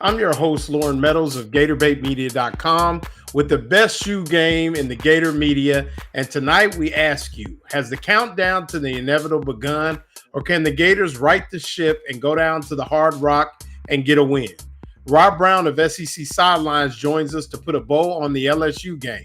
I'm your host, Loren Meadows of GatorBaitMedia.com with the best shoe game in the Gator media. And tonight we ask you, has the countdown to the inevitable begun, or can the Gators right the ship and go down to the Hard Rock and get a win? Rob Browne of SEC Sidelines joins us to put a bow on the LSU game.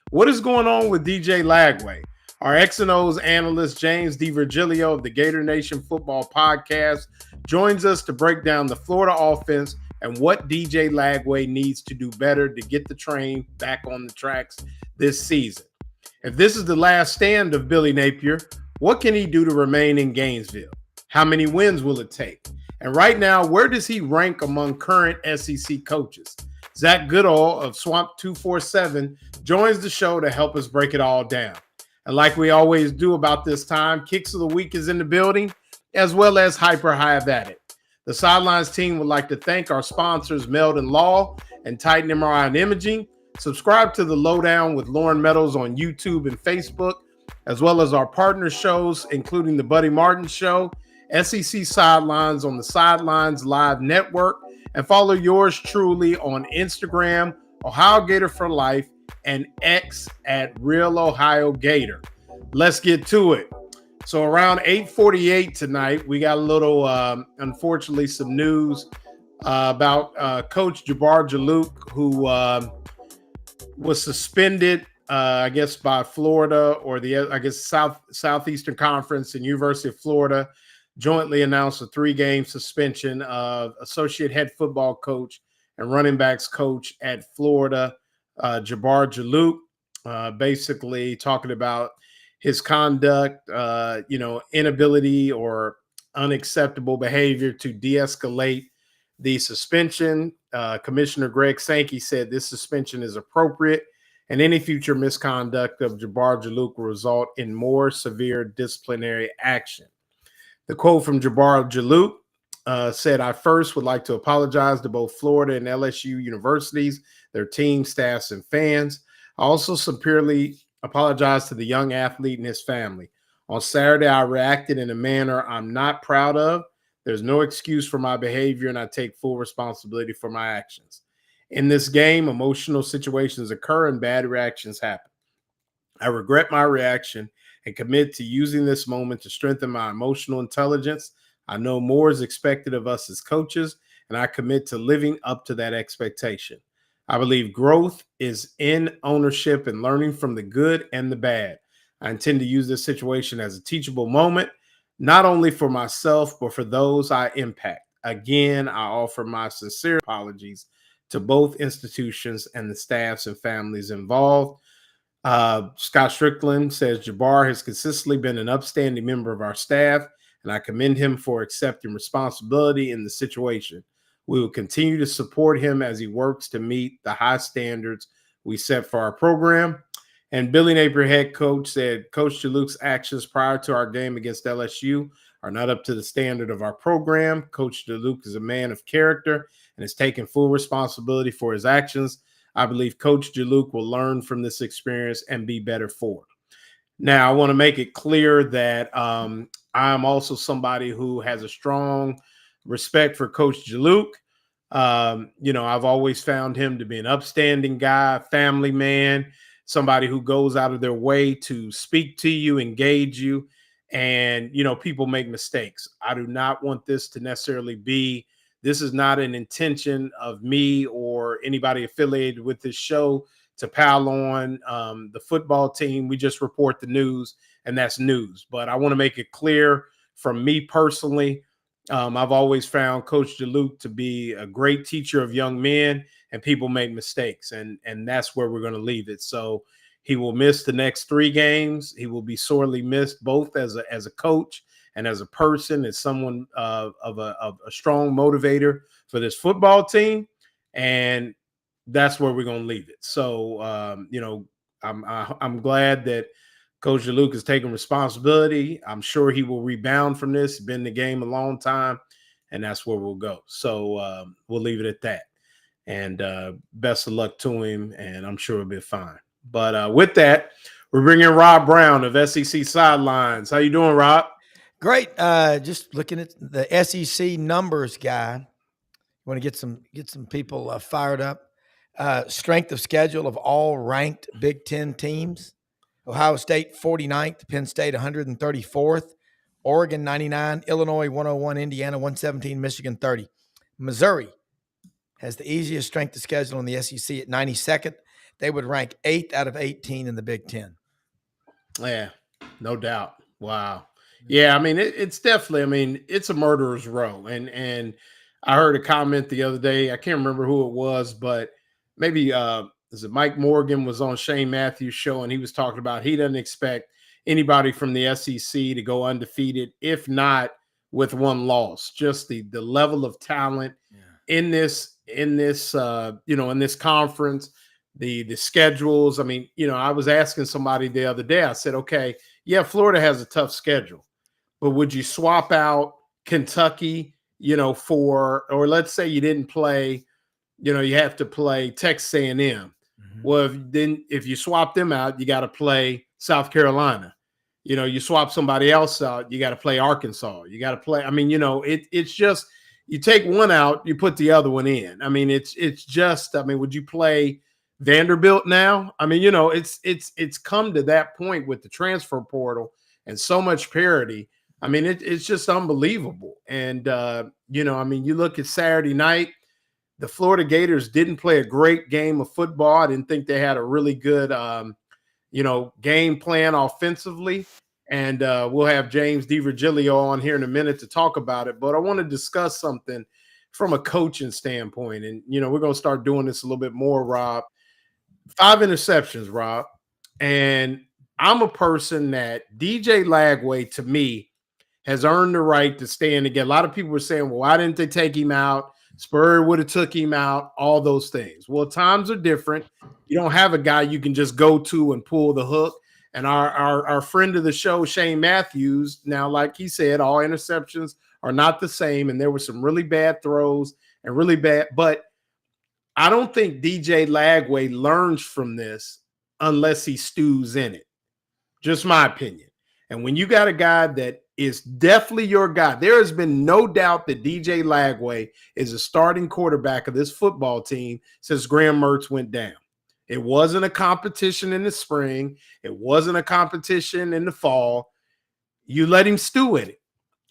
What is going on with DJ Lagway? Our X and O's analyst, James DiVirgilio of the Gator Nation Football Podcast, joins us to break down the Florida offense and what DJ Lagway needs to do better to get the train back on the tracks this season. If this is the last stand of Billy Napier, what can he do to remain in Gainesville? How many wins will it take? And right now, where does he rank among current SEC coaches? Zach Goodall of Swamp 247 joins the show to help us break it all down. And like we always do about this time, Kicks of the Week is in the building, as well as Hyper Hive at it. The Sidelines team would like to thank our sponsors, Meldon Law and Titan MRI and Imaging. Subscribe to the Lowdown with Loren Meadows on YouTube and Facebook, as well as our partner shows, including the Buddy Martin Show, SEC Sidelines on the SidelinesLIVE Network, and follow yours truly on Instagram, Ohio Gator for Life, and X at Real Ohio Gator. Let's get to it. So around 8:48 tonight, we got a little, unfortunately, some news about Coach Jabbar Jalouk, who was suspended, I guess, by Florida or Southeastern Conference and University of Florida jointly announced a 3-game suspension of associate head football coach and running backs coach at Florida, Jabbar Jalouk, basically talking about his conduct, inability or unacceptable behavior to de-escalate the suspension. Commissioner Greg Sankey said this suspension is appropriate, and any future misconduct of Jabbar Jalouk will result in more severe disciplinary action. The quote from Jabbar Jalouk said, "I first would like to apologize to both Florida and LSU universities, their team, staffs, and fans. I also sincerely apologize to the young athlete and his family. On Saturday, I reacted in a manner I'm not proud of. There's no excuse for my behavior, and I take full responsibility for my actions. In this game, emotional situations occur and bad reactions happen. I regret my reaction and commit to using this moment to strengthen my emotional intelligence. I know more is expected of us as coaches, and I commit to living up to that expectation. I believe growth is in ownership and learning from the good and the bad. I intend to use this situation as a teachable moment, not only for myself, but for those I impact. Again, I offer my sincere apologies to both institutions and the staffs and families involved." Scott Strickland says, "Jabbar has consistently been an upstanding member of our staff, and I commend him for accepting responsibility in the situation. We will continue to support him as he works to meet the high standards we set for our program." And Billy Napier, head coach, said, "Coach Jalouk's actions prior to our game against LSU are not up to the standard of our program. Coach Jalouk is a man of character and has taken full responsibility for his actions. I believe Coach Jalouk will learn from this experience and be better for it." Now, I want to make it clear that I'm also somebody who has a strong respect for Coach Jalouk. I've always found him to be an upstanding guy, family man, somebody who goes out of their way to speak to you, engage you. And, people make mistakes. I do not want this to necessarily be, this is not an intention of me or anybody affiliated with this show to pile on the football team. We just report the news, and that's news. But I want to make it clear from me personally, I've always found Coach Jalouk to be a great teacher of young men, and people make mistakes, and that's where we're going to leave it. So he will miss the next 3 games. He will be sorely missed, both as a coach and as a person, as someone of a strong motivator for this football team, and that's where we're going to leave it. So I'm glad that Coach Jalouk has taken responsibility. I'm sure he will rebound from this. Been in the game a long time, and that's where we'll go. So we'll leave it at that. And best of luck to him, and I'm sure it'll be fine. But with that, we're bringing Rob Browne of SEC Sidelines. How you doing, Rob? Great. Just looking at the SEC numbers guy. want to get some people fired up. Strength of schedule of all ranked Big Ten teams. Ohio State 49th, Penn State 134th, Oregon 99, Illinois 101, Indiana 117, Michigan 30. Missouri has the easiest strength of schedule in the SEC at 92nd. They would rank 8th out of 18 in the Big Ten. Yeah, no doubt. Wow. Yeah, I mean, it's definitely, I mean, it's a murderer's row. And I heard a comment the other day. I can't remember who it was, but maybe is it Mike Morgan was on Shane Matthews' show, and he was talking about he doesn't expect anybody from the SEC to go undefeated, if not with one loss. Just the level of talent in this in this conference, the schedules. I mean, I was asking somebody the other day. I said, okay, yeah, Florida has a tough schedule, but would you swap out Kentucky, or let's say you didn't play, you have to play Texas A&M. Mm-hmm. Well, if you swap them out, you got to play South Carolina. You swap somebody else out, you got to play Arkansas. You got to play. I mean, it's just you take one out, you put the other one in. I mean, it's just. I mean, would you play Vanderbilt now? I mean, it's come to that point with the transfer portal and so much parity. I mean, it's just unbelievable. And I mean, you look at Saturday night, the Florida Gators didn't play a great game of football. I didn't think they had a really good game plan offensively. And we'll have James DiVirgilio on here in a minute to talk about it. But I want to discuss something from a coaching standpoint. And, we're going to start doing this a little bit more, Rob. 5 interceptions, Rob. And I'm a person that DJ Lagway, to me, has earned the right to stay in again. A lot of people were saying, well, why didn't they take him out? Spurrier would have took him out, all those things. Well, times are different. You don't have a guy you can just go to and pull the hook. And our friend of the show, Shane Matthews, now, like he said, all interceptions are not the same. And there were some really bad throws and really bad. But I don't think DJ Lagway learns from this unless he stews in it. Just my opinion. And when you got a guy that is definitely your guy, there has been no doubt that DJ Lagway is a starting quarterback of this football team since Graham Mertz went down. It wasn't a competition in the spring. It wasn't a competition in the fall. You let him stew in it.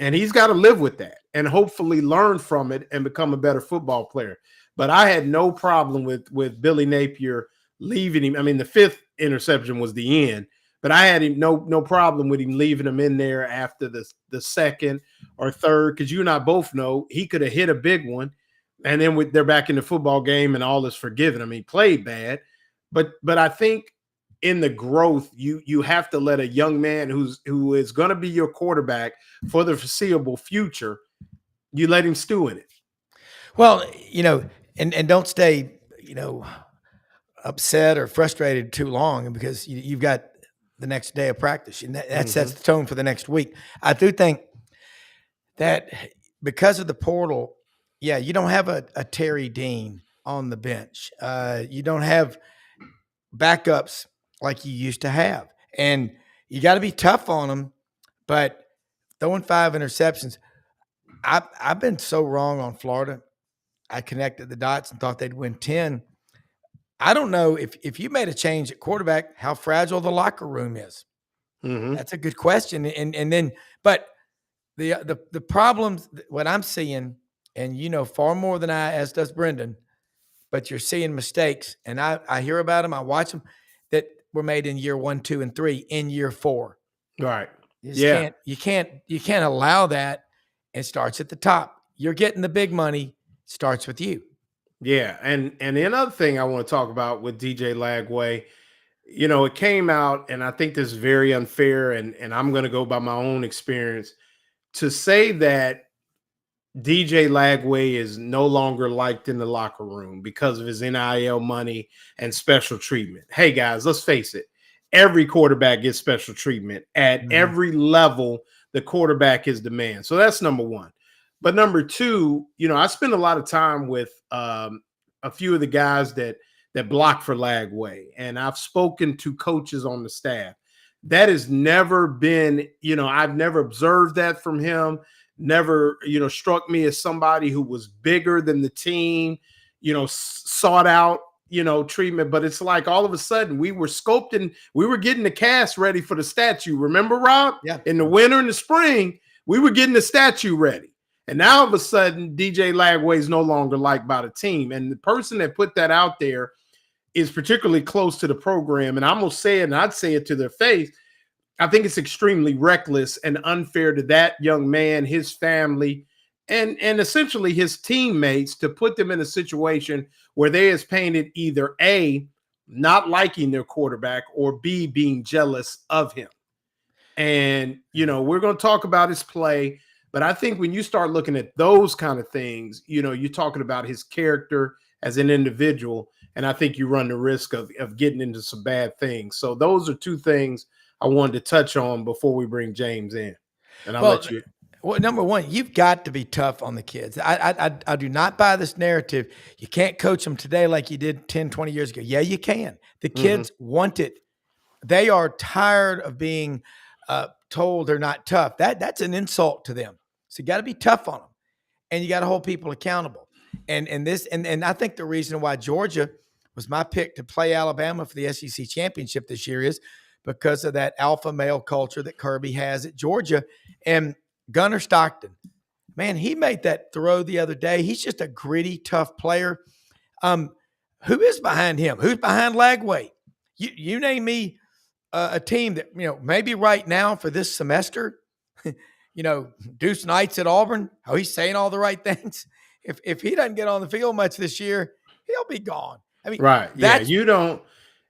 And he's got to live with that and hopefully learn from it and become a better football player. But I had no problem with Billy Napier leaving him. I mean, the 5th interception was the end, but I had no problem with him leaving him in there after the 2nd or 3rd, because you and I both know he could have hit a big one, and then they're back in the football game and all is forgiven. I mean, he played bad, but I think in the growth, you have to let a young man who is going to be your quarterback for the foreseeable future, you let him stew in it. Well, and don't stay, upset or frustrated too long, because you've got the next day of practice, and that sets the tone for the next week. I do think that because of the portal, you don't have a Terry Dean on the bench. You don't have backups like you used to have, and you got to be tough on them. But throwing 5 interceptions, I've been so wrong on Florida. I connected the dots and thought they'd win 10. I don't know if you made a change at quarterback, how fragile the locker room is. Mm-hmm. That's a good question. And then, but the problems, what I'm seeing, and far more than I, as does Brendan, but you're seeing mistakes, and I hear about them, I watch them, that were made in year 1, 2, and 3, in year 4. Right. You can't allow that. It starts at the top. You're getting the big money. Starts with you. Yeah. And the another thing I want to talk about with DJ Lagway, it came out, and I think this is very unfair, and I'm going to go by my own experience, to say that DJ Lagway is no longer liked in the locker room because of his NIL money and special treatment. Hey, guys, let's face it. Every quarterback gets special treatment at every level. The quarterback is the man. So that's number one. But number two, I spend a lot of time with a few of the guys that block for Lagway, and I've spoken to coaches on the staff. That has never been, I've never observed that from him. never, struck me as somebody who was bigger than the team, sought out, treatment. But it's like all of a sudden we were sculpting, we were getting the cast ready for the statue. Remember, Rob? Yeah. In the winter and the spring, we were getting the statue ready. And now all of a sudden, DJ Lagway is no longer liked by the team. And the person that put that out there is particularly close to the program. And I'm going to say it, and I'd say it to their face. I think it's extremely reckless and unfair to that young man, his family, and essentially his teammates, to put them in a situation where they is painted either A, not liking their quarterback, or B, being jealous of him. And, we're going to talk about his play, but I think when you start looking at those kind of things, you're talking about his character as an individual, and I think you run the risk of getting into some bad things. So those are two things I wanted to touch on before we bring James in. And I'll let you. Well, number one, you've got to be tough on the kids. I do not buy this narrative. You can't coach them today like you did 10, 20 years ago. Yeah, you can. The kids want it. They are tired of being told they're not tough. That's an insult to them. So you got to be tough on them, and you got to hold people accountable. And I think the reason why Georgia was my pick to play Alabama for the SEC championship this year is because of that alpha male culture that Kirby has at Georgia. And Gunnar Stockton, man, he made that throw the other day. He's just a gritty, tough player. Who is behind him? Who's behind Lagway? You name me a team that, maybe right now for this semester, Deuce Knight's at Auburn. Oh, he's saying all the right things. If he doesn't get on the field much this year, he'll be gone. I mean, right. Yeah, you don't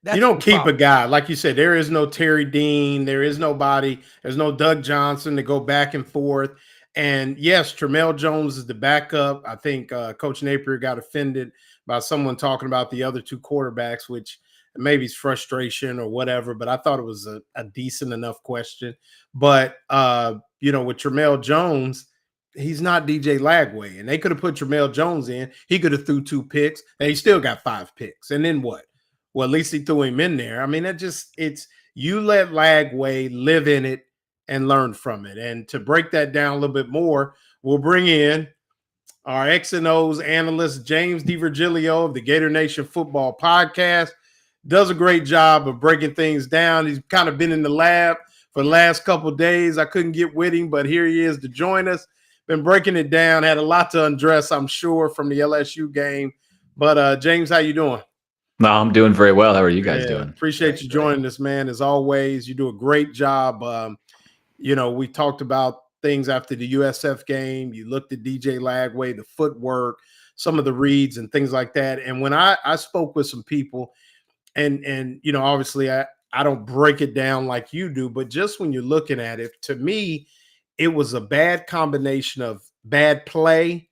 keep problem. a guy. Like you said, there is no Terry Dean. There is nobody. There's no Doug Johnson to go back and forth. And yes, Tramel Jones is the backup. I think Coach Napier got offended by someone talking about the other two quarterbacks, which maybe it's frustration or whatever, but I thought it was a decent enough question. But, with Tramel Jones, he's not DJ Lagway, and they could have put Tramel Jones in. He could have threw 2 picks, and he still got 5 picks. And then what? Well, at least he threw him in there. I mean, it's you let Lagway live in it and learn from it. And to break that down a little bit more, we'll bring in our X and O's analyst, James DiVirgilio of the Gator Nation Football Podcast. Does a great job of breaking things down. He's kind of been in the lab for the last couple of days. I couldn't get with him, but here he is to join us. Been breaking it down. Had a lot to undress, I'm sure, from the LSU game. But James, how you doing? No, I'm doing very well. How are you guys doing? Appreciate you joining us, man. As always, you do a great job. We talked about things after the USF game. You looked at DJ Lagway, the footwork, some of the reads and things like that. And when I spoke with some people, and obviously I don't break it down like you do, but just when you're looking at it, to me, it was a bad combination of bad play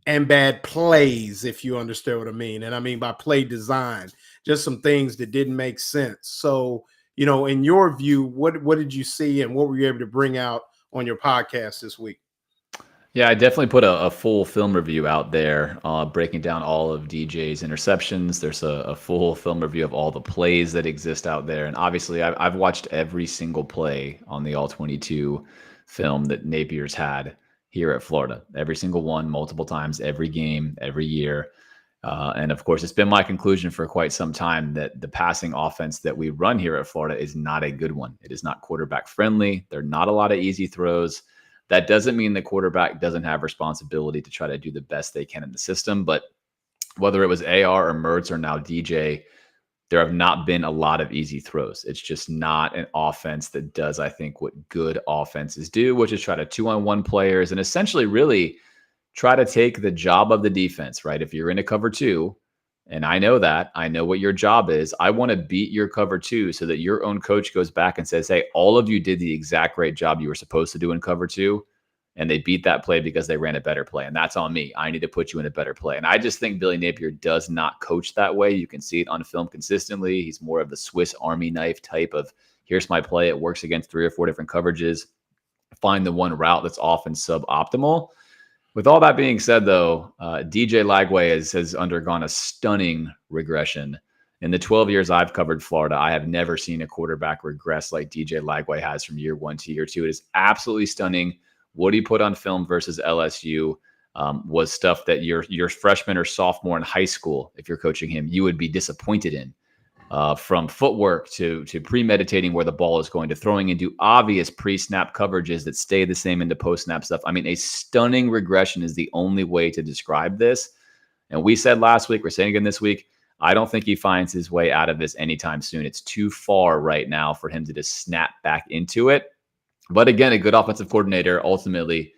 and bad plays, if you understand what I mean. And I mean by play design, just some things that didn't make sense. So, in your view, what did you see and what were you able to bring out on your podcast this week? Yeah, I definitely put a full film review out there, breaking down all of DJ's interceptions. There's a full film review of all the plays that exist out there. And obviously, I've watched every single play on the All-22 film that Napier's had here at Florida. Every single one, multiple times, every game, every year. And of course, it's been my conclusion for quite some time that the passing offense that we run here at Florida is not a good one. It is not quarterback friendly. There are not a lot of easy throws. That doesn't mean the quarterback doesn't have responsibility to try to do the best they can in the system. But whether it was AR or Mertz or now DJ, there have not been a lot of easy throws. It's just not an offense that does, I think, what good offenses do, which is try to 2-on-1 players and essentially really try to take the job of the defense, right? If you're in a cover 2, and I know what your job is. I want to beat your cover 2 so that your own coach goes back and says, hey, all of you did the exact right job you were supposed to do in cover 2. And they beat that play because they ran a better play. And that's on me. I need to put you in a better play. And I just think Billy Napier does not coach that way. You can see it on film consistently. He's more of the Swiss Army knife type of, here's my play. It works against 3 or 4 different coverages. Find the one route that's often suboptimal. With all that being said, though, DJ Lagway has undergone a stunning regression. In the 12 years I've covered Florida, I have never seen a quarterback regress like DJ Lagway has from year 1 to year 2. It is absolutely stunning. What he put on film versus LSU was stuff that your freshman or sophomore in high school, if you're coaching him, you would be disappointed in. From footwork to premeditating where the ball is going, to throwing into obvious pre-snap coverages that stay the same into post-snap stuff. I mean, a stunning regression is the only way to describe this. And we said last week, we're saying again this week, I don't think he finds his way out of this anytime soon. It's too far right now for him to just snap back into it. But again, a good offensive coordinator ultimately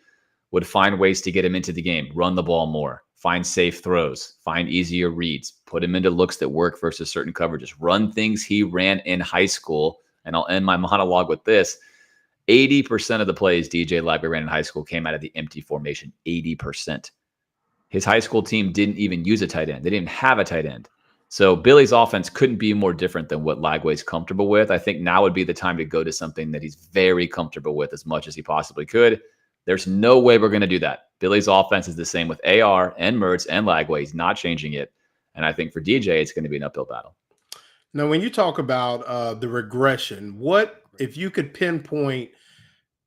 would find ways to get him into the game, run the ball more, find safe throws, find easier reads, put him into looks that work versus certain coverages, run things he ran in high school. And I'll end my monologue with this. 80% of the plays DJ Lagway ran in high school came out of the empty formation, 80%. His high school team didn't even use a tight end. They didn't have a tight end. So Billy's offense couldn't be more different than what Lagway's comfortable with. I think now would be the time to go to something that he's very comfortable with as much as he possibly could. There's no way we're going to do that. Billy's offense is the same with AR and Mertz and Lagway. He's not changing it. And I think for DJ, it's going to be an uphill battle. Now, when you talk about the regression, what if you could pinpoint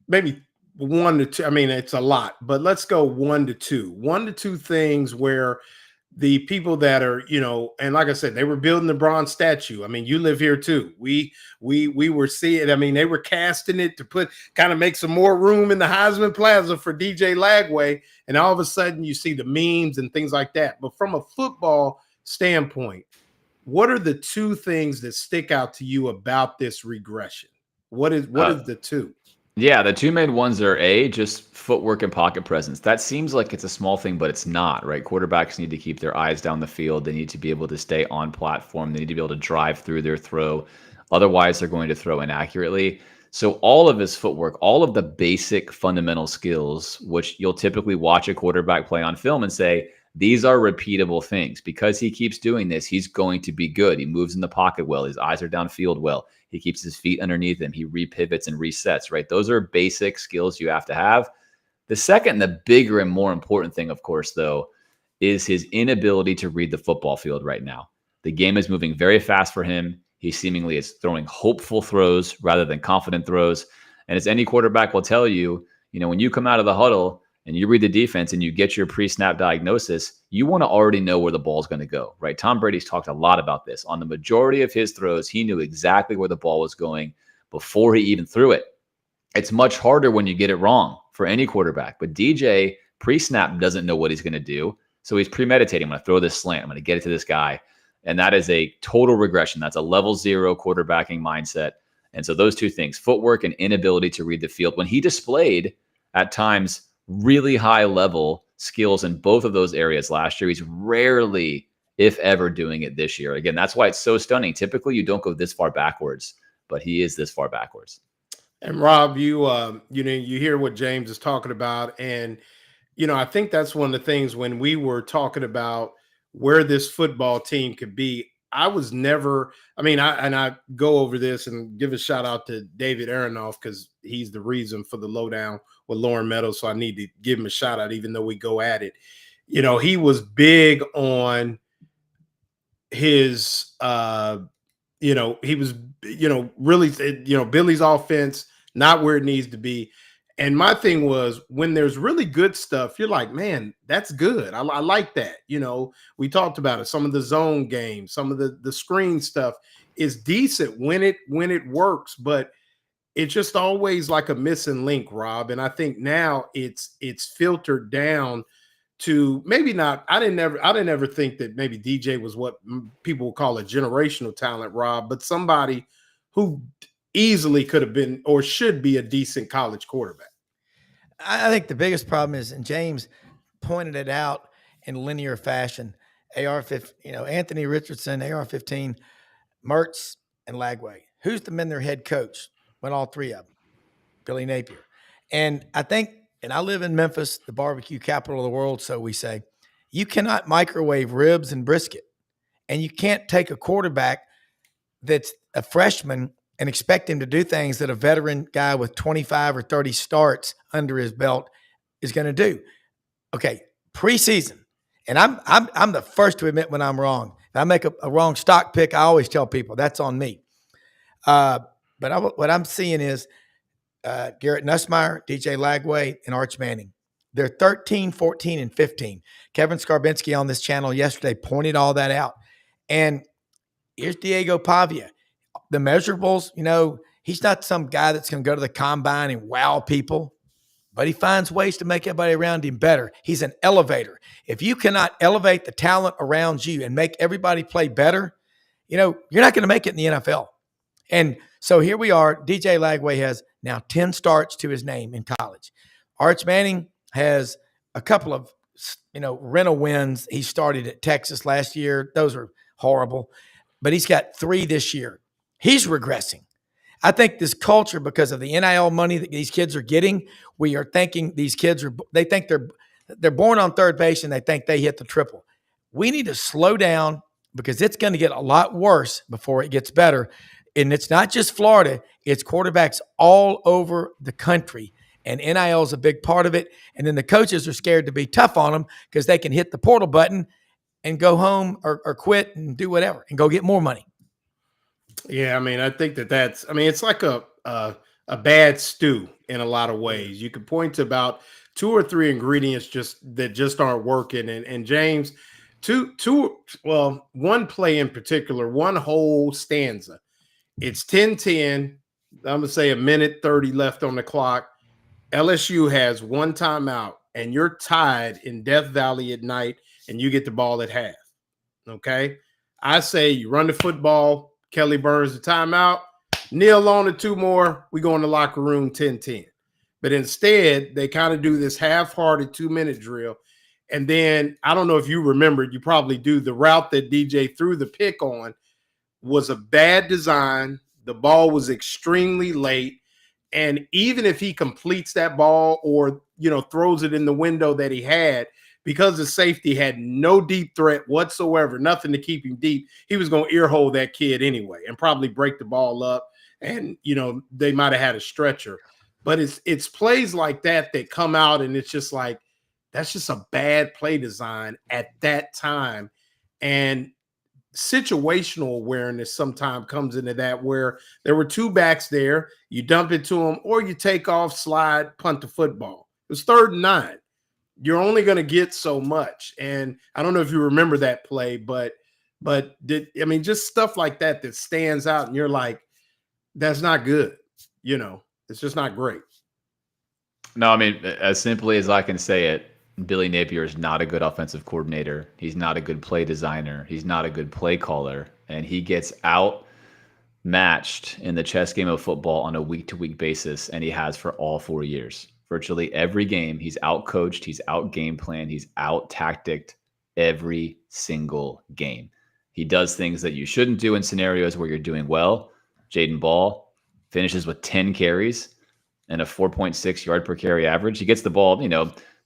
maybe 1 to 2? I mean, it's a lot, but let's go 1 to 2. 1 to 2 things where the people that are, and like I said, they were building the bronze statue. I mean, you live here too. We were seeing, I mean, they were casting it to kind of make some more room in the Heisman Plaza for DJ Lagway. And all of a sudden you see the memes and things like that. But from a football standpoint, what are the 2 things that stick out to you about this regression? What is the 2? Yeah, the 2 main ones are just footwork and pocket presence. That seems like it's a small thing, but it's not, right? Quarterbacks need to keep their eyes down the field. They need to be able to stay on platform. They need to be able to drive through their throw. Otherwise, they're going to throw inaccurately. So all of his footwork, all of the basic fundamental skills, which you'll typically watch a quarterback play on film and say, these are repeatable things. Because he keeps doing this, he's going to be good. He moves in the pocket well. His eyes are downfield well. He keeps his feet underneath him. He repivots and resets, right? Those are basic skills you have to have. The second, the bigger and more important thing, of course, though, is his inability to read the football field right now. The game is moving very fast for him. He seemingly is throwing hopeful throws rather than confident throws. And as any quarterback will tell you, when you come out of the huddle and you read the defense and you get your pre-snap diagnosis, you want to already know where the ball is going to go, right? Tom Brady's talked a lot about this. On the majority of his throws, he knew exactly where the ball was going before he even threw it. It's much harder when you get it wrong for any quarterback. But DJ, pre-snap, doesn't know what he's going to do. So he's premeditating. I'm going to throw this slant. I'm going to get it to this guy. And that is a total regression. That's a level 0 quarterbacking mindset. And so those 2 things, footwork and inability to read the field, when he displayed at times really high level skills in both of those areas last year, he's rarely, if ever, doing it this year. Again, that's why it's so stunning. Typically, you don't go this far backwards, but he is this far backwards. And Rob, you hear what James is talking about. And, I think that's one of the things when we were talking about where this football team could be. I was never, I go over this and give a shout out to David Aronoff because he's the reason for the lowdown with Loren Meadows. So I need to give him a shout out, even though we go at it. He was big on his, he was, really, Billy's offense, not where it needs to be. And my thing was, when there's really good stuff, you're like, man, that's good. I like that. We talked about it. Some of the zone games, some of the screen stuff is decent when it works, but it's just always like a missing link, Rob. And I think now it's filtered down to maybe not. I didn't ever think that maybe DJ was what people would call a generational talent, Rob, but somebody who easily could have been or should be a decent college quarterback. I think the biggest problem is, and James pointed it out in linear fashion, Anthony Richardson, AR-15, Mertz, and Lagway. Who's the men their head coach? Well, all 3 of them, Billy Napier. And I think, and I live in Memphis, the barbecue capital of the world, so we say, you cannot microwave ribs and brisket. And you can't take a quarterback that's a freshman and expect him to do things that a veteran guy with 25 or 30 starts under his belt is going to do. Okay, preseason, and I'm the first to admit when I'm wrong. If I make a wrong stock pick, I always tell people that's on me. But what I'm seeing is Garrett Nussmeier, DJ Lagway, and Arch Manning. They're 13, 14, and 15. Kevin Skarbinski on this channel yesterday pointed all that out. And here's Diego Pavia. The measurables, he's not some guy that's going to go to the combine and wow people, but he finds ways to make everybody around him better. He's an elevator. If you cannot elevate the talent around you and make everybody play better, you're not going to make it in the NFL. And so here we are. DJ Lagway has now 10 starts to his name in college. Arch Manning has a couple of, rental wins. He started at Texas last year. Those are horrible. But he's got 3 this year. He's regressing. I think this culture, because of the NIL money that these kids are getting, we are thinking these kids they think they're born on third base and they think they hit the triple. We need to slow down because it's going to get a lot worse before it gets better. And it's not just Florida, it's quarterbacks all over the country. And NIL is a big part of it. And then the coaches are scared to be tough on them because they can hit the portal button and go home or quit and do whatever and go get more money. Yeah, I think it's like a bad stew in a lot of ways. You could point to about 2 or 3 ingredients that just aren't working. And James, one play in particular, one whole stanza. It's 10-10. I'm going to say a minute 30 left on the clock. LSU has 1 timeout, and you're tied in Death Valley at night, and you get the ball at half. Okay? I say you run the football. Kelly burns the timeout. Kneel on to 2 more. We go in the locker room 10-10. But instead, they kind of do this half-hearted 2-minute drill. And then, I don't know if you remember, you probably do, the route that DJ threw the pick on was a bad design. The ball was extremely late. And even if he completes that ball or, throws it in the window that he had, because the safety had no deep threat whatsoever, nothing to keep him deep, he was going to earhole that kid anyway and probably break the ball up. And, they might have had a stretcher. But it's plays like that come out, and it's just like, that's just a bad play design at that time. And situational awareness sometimes comes into that, where there were 2 backs there, you dump it to them, or you take off, slide, punt the football. It was 3rd and 9. You're only going to get so much. And I don't know if you remember that play, but just stuff like that stands out, and you're like, that's not good. It's just not great. No, as simply as I can say it, Billy Napier is not a good offensive coordinator. He's not a good play designer. He's not a good play caller. And he gets outmatched in the chess game of football on a week-to-week basis, and he has for all 4 years. Virtually every game, he's out-coached, he's out-game planned, he's out-tacticked every single game. He does things that you shouldn't do in scenarios where you're doing well. Jaden Ball finishes with 10 carries and a 4.6 yard per carry average. He gets the ball,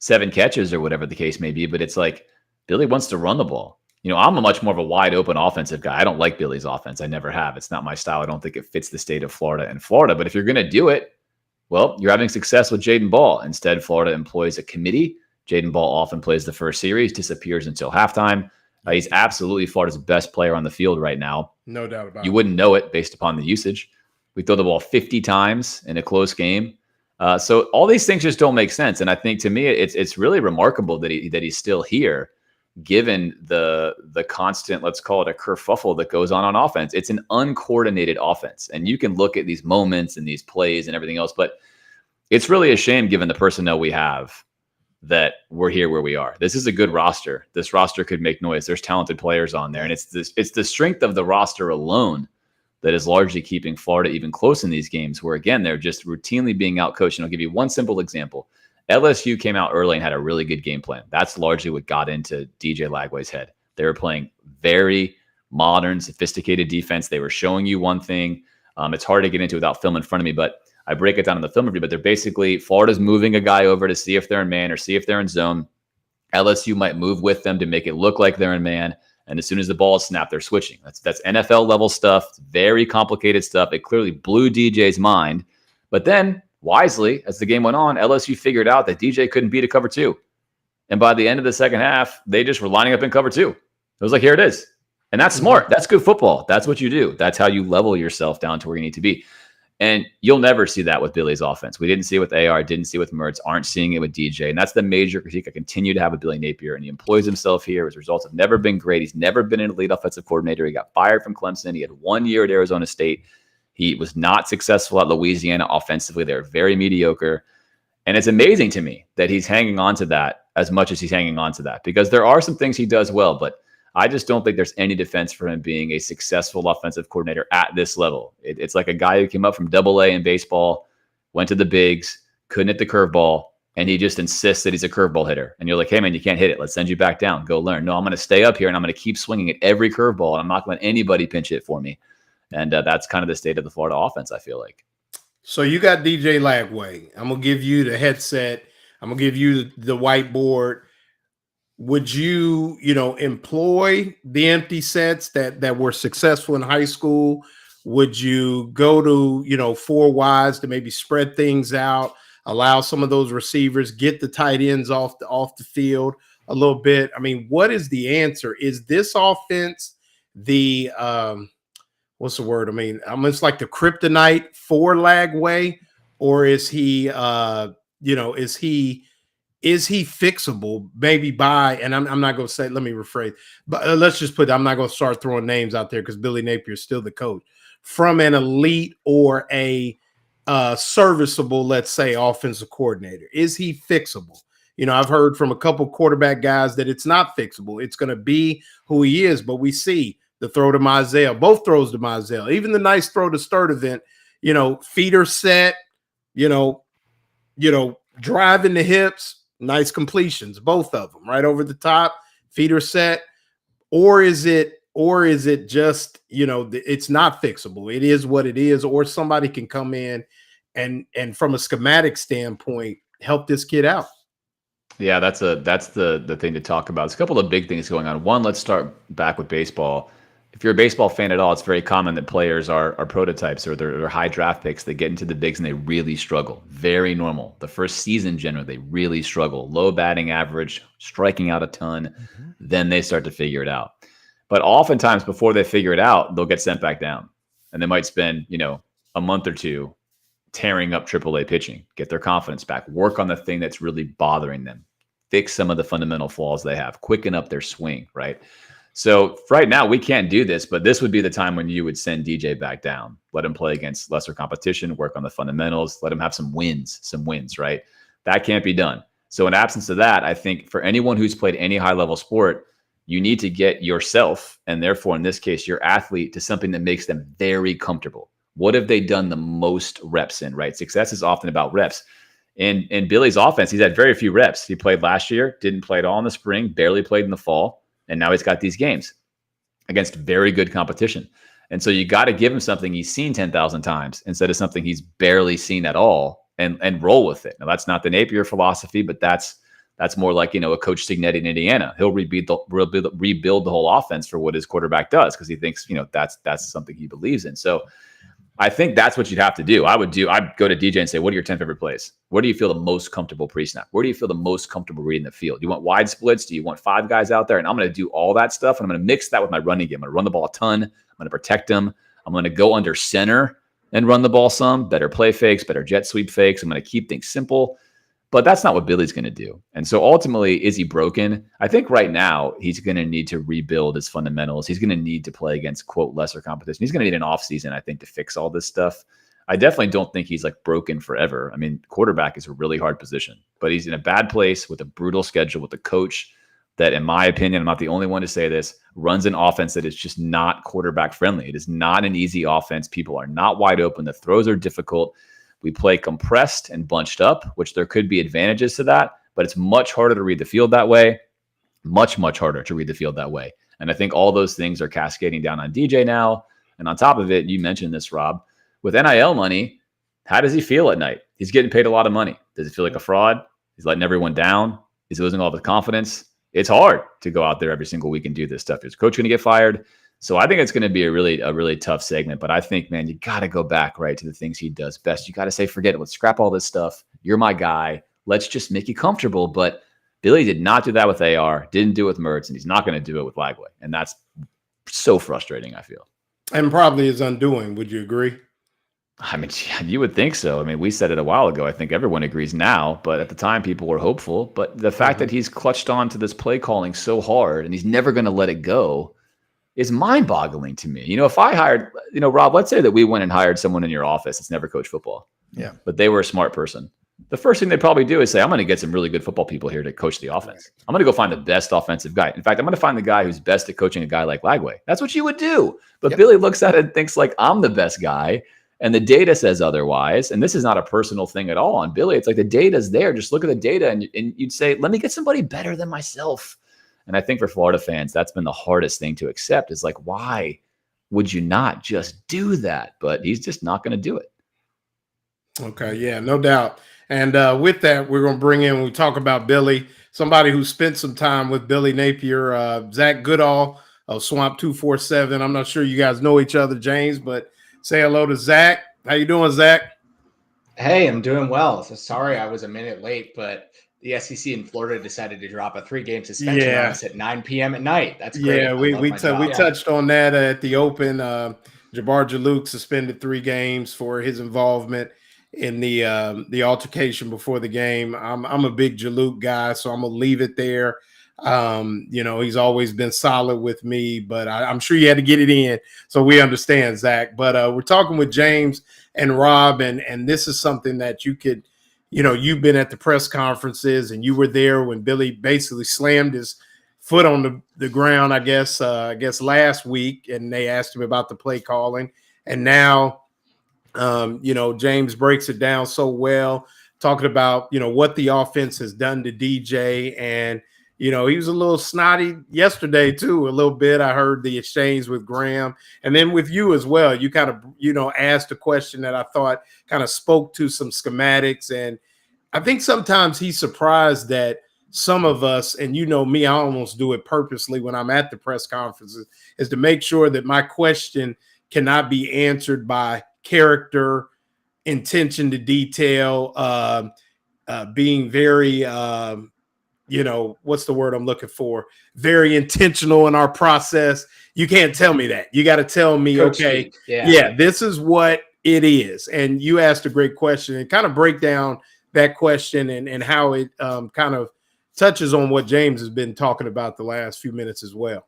7 catches or whatever the case may be, but it's like Billy wants to run the ball. I'm a much more of a wide open offensive guy. I don't like Billy's offense. I never have. It's not my style. I don't think it fits the state of Florida and Florida. But if you're going to do it, well, you're having success with Jaden Ball. Instead, Florida employs a committee. Jaden Ball often plays the first series, disappears until halftime. He's absolutely Florida's best player on the field right now. No doubt about it. You wouldn't know it based upon the usage. We throw the ball 50 times in a close game. So all these things just don't make sense. And I think, to me, it's really remarkable that he's still here, given the constant, let's call it a kerfuffle that goes on offense. It's an uncoordinated offense. And you can look at these moments and these plays and everything else, but it's really a shame, given the personnel we have, that we're here where we are. This is a good roster. This roster could make noise. There's talented players on there. And it's the strength of the roster alone that is largely keeping Florida even close in these games, where, again, they're just routinely being outcoached. And I'll give you one simple example. LSU came out early and had a really good game plan. That's largely what got into DJ Lagway's head. They were playing very modern, sophisticated defense. They were showing you one thing. It's hard to get into without film in front of me, but I break it down in the film review. But they're basically, Florida's moving a guy over to see if they're in man or see if they're in zone. LSU might move with them to make it look like they're in man. And as soon as the ball is snapped, they're switching. That's NFL level stuff. It's very complicated stuff. It clearly blew DJ's mind. But then, wisely, as the game went on, LSU figured out that DJ couldn't beat a cover 2. And by the end of the second half, they just were lining up in cover 2. It was like, here it is. And that's smart. That's good football. That's what you do. That's how you level yourself down to where you need to be. And you'll never see that with Billy's offense. We didn't see it with AR, didn't see it with Mertz, aren't seeing it with DJ. And that's the major critique I continue to have with Billy Napier. And he employs himself here. His results have never been great. He's never been an elite offensive coordinator. He got fired from Clemson. He had 1 year at Arizona State. He was not successful at Louisiana offensively. They're very mediocre. And it's amazing to me that he's hanging on to that as much as he's hanging on to that, because there are some things he does well, but I just don't think there's any defense for him being a successful offensive coordinator at this level. It's like a guy who came up from AA in baseball, went to the bigs, couldn't hit the curveball, and he just insists that he's a curveball hitter. And you're like, hey, man, you can't hit it. Let's send you back down. Go learn. No, I'm going to stay up here, and I'm going to keep swinging at every curveball, and I'm not going to let anybody pinch hit for me. And that's kind of the state of the Florida offense, I feel like. So you got DJ Lagway. I'm going to give you the headset. I'm going to give you the whiteboard. Would you, employ the empty sets that were successful in high school? Would you go to, 4 wides to maybe spread things out, allow some of those receivers, get the tight ends off the field a little bit? I mean, what is the answer? Is this offense the what's the word? I mean, it's like the kryptonite for Lagway, or is he is he fixable maybe by, and I'm not going to say, let me rephrase, but let's just put, I'm not going to start throwing names out there because Billy Napier is still the coach, from an elite or a serviceable, let's say, offensive coordinator. Is he fixable? I've heard from a couple quarterback guys that it's not fixable. It's going to be who he is, but we see the throw to Mizell, both throws to Mizell, even the nice throw to Sturdivant, feeder set, driving the hips, nice completions, both of them right over the top, feeder set. Or is it just, it's not fixable. It is what it is, or somebody can come in and from a schematic standpoint, help this kid out. Yeah, that's the thing to talk about. There's a couple of big things going on. One, let's start back with baseball. If you're a baseball fan at all, it's very common that players are prototypes, or they're high draft picks. They get into the bigs and they really struggle. Very normal. The first season, generally, they really struggle. Low batting average, striking out a ton. Then they start to figure it out. But oftentimes, before they figure it out, they'll get sent back down. And they might spend, a month or two tearing up AAA pitching, get their confidence back, work on the thing that's really bothering them, fix some of the fundamental flaws they have, quicken up their swing, right? So right now we can't do this, but this would be the time when you would send DJ back down, let him play against lesser competition, work on the fundamentals, let him have some wins, right? That can't be done. So in absence of that, I think for anyone who's played any high level sport, you need to get yourself, and therefore in this case, your athlete, to something that makes them very comfortable. What have they done the most reps in, right? Success is often about reps. In Billy's offense, he's had very few reps. He played last year, didn't play at all in the spring, barely played in the fall. And now he's got these games against very good competition. And so you got to give him something he's seen 10,000 times instead of something he's barely seen at all, and roll with it. Now, that's not the Napier philosophy, but that's more like, a Coach Signetti in Indiana. He'll rebuild the whole offense for what his quarterback does, because he thinks, that's something he believes in. So I think that's what you'd have to do. I'd go to DJ and say, what are your 10 favorite plays? Where do you feel the most comfortable pre-snap? Where do you feel the most comfortable reading the field? Do you want wide splits? Do you want 5 guys out there? And I'm going to do all that stuff, and I'm going to mix that with my running game. I'm going to run the ball a ton. I'm going to protect them. I'm going to go under center and run the ball some. Better play fakes, better jet sweep fakes. I'm going to keep things simple. But that's not what Billy's going to do. And so ultimately, is he broken? I think right now he's going to need to rebuild his fundamentals. He's going to need to play against, quote, lesser competition. He's going to need an offseason, I think, to fix all this stuff. I definitely don't think he's like broken forever. I mean, quarterback is a really hard position, but he's in a bad place with a brutal schedule, with a coach that, in my opinion, I'm not the only one to say this, runs an offense that is just not quarterback friendly. It is not an easy offense. People are not wide open. The throws are difficult. We play compressed and bunched up, which there could be advantages to that, but it's much harder to read the field that way. Much, much harder to read the field that way. And I think all those things are cascading down on DJ now. And on top of it, you mentioned this, Rob, with NIL money, how does he feel at night? He's getting paid a lot of money. Does it feel like a fraud? He's letting everyone down. He's losing all of his confidence. It's hard to go out there every single week and do this stuff. Is coach going to get fired? So I think it's going to be a really tough segment. But I think, man, you got to go back right to the things he does best. You got to say, forget it. Let's scrap all this stuff. You're my guy. Let's just make you comfortable. But Billy did not do that with AR, didn't do it with Mertz, and he's not going to do it with Lagway. And that's so frustrating, I feel. And probably his undoing. Would you agree? I mean, you would think so. I mean, we said it a while ago. I think everyone agrees now, but at the time, people were hopeful. But the fact that he's clutched on to this play calling so hard and he's never going to let it go is mind-boggling to me. If I hired, Rob, let's say that we went and hired someone in your office that's never coached football. Yeah. But they were a smart person. The first thing they'd probably do is say, I'm going to get some really good football people here to coach the offense. I'm going to go find the best offensive guy. In fact, I'm going to find the guy who's best at coaching a guy like Lagway. That's what you would do. But Billy looks at it and thinks like, I'm the best guy. And the data says otherwise. And this is not a personal thing at all on Billy. It's like the data's there. Just look at the data and you'd say, let me get somebody better than myself. And I think for Florida fans, that's been the hardest thing to accept is like, why would you not just do that? But he's just not going to do it. Okay, yeah, no doubt. And with that, we're going to bring in, when we talk about Billy, somebody who spent some time with Billy Napier, Zach Goodall of Swamp 247. I'm not sure you guys know each other, James, but say hello to Zach. How you doing, Zach? Hey, I'm doing well. So sorry I was a minute late, but the SEC in Florida decided to drop a 3-game suspension on us at 9 p.m. at night. That's great. Yeah, we touched on that at the Open. Jabbar Jalouk suspended 3 games for his involvement in the altercation before the game. I'm a big Jalouk guy, so I'm gonna leave it there. He's always been solid with me, but I'm sure you had to get it in, so we understand, Zach. But we're talking with James and Rob, and this is something that you could, you've been at the press conferences and you were there when Billy basically slammed his foot on the ground, I guess last week, and they asked him about the play calling, and now James breaks it down so well, talking about, what the offense has done to DJ. And, he was a little snotty yesterday too, a little bit. I heard the exchange with Graham and then with you as well. You kind of, asked a question that I thought kind of spoke to some schematics. And I think sometimes he's surprised that some of us, and me, I almost do it purposely when I'm at the press conferences, is to make sure that my question cannot be answered by character, attention to detail, being very, what's the word I'm looking for? Very intentional in our process. You can't tell me that. You got to tell me, Coach okay, yeah, this is what it is. And you asked a great question and kind of break down that question and how it kind of touches on what James has been talking about the last few minutes as well.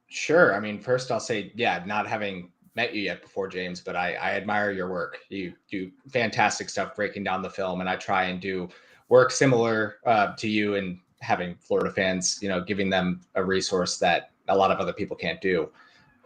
Sure. I mean, first I'll say, not having met you yet before, James, but I admire your work. You do fantastic stuff breaking down the film, and I try and do work similar to you and having Florida fans, giving them a resource that a lot of other people can't do.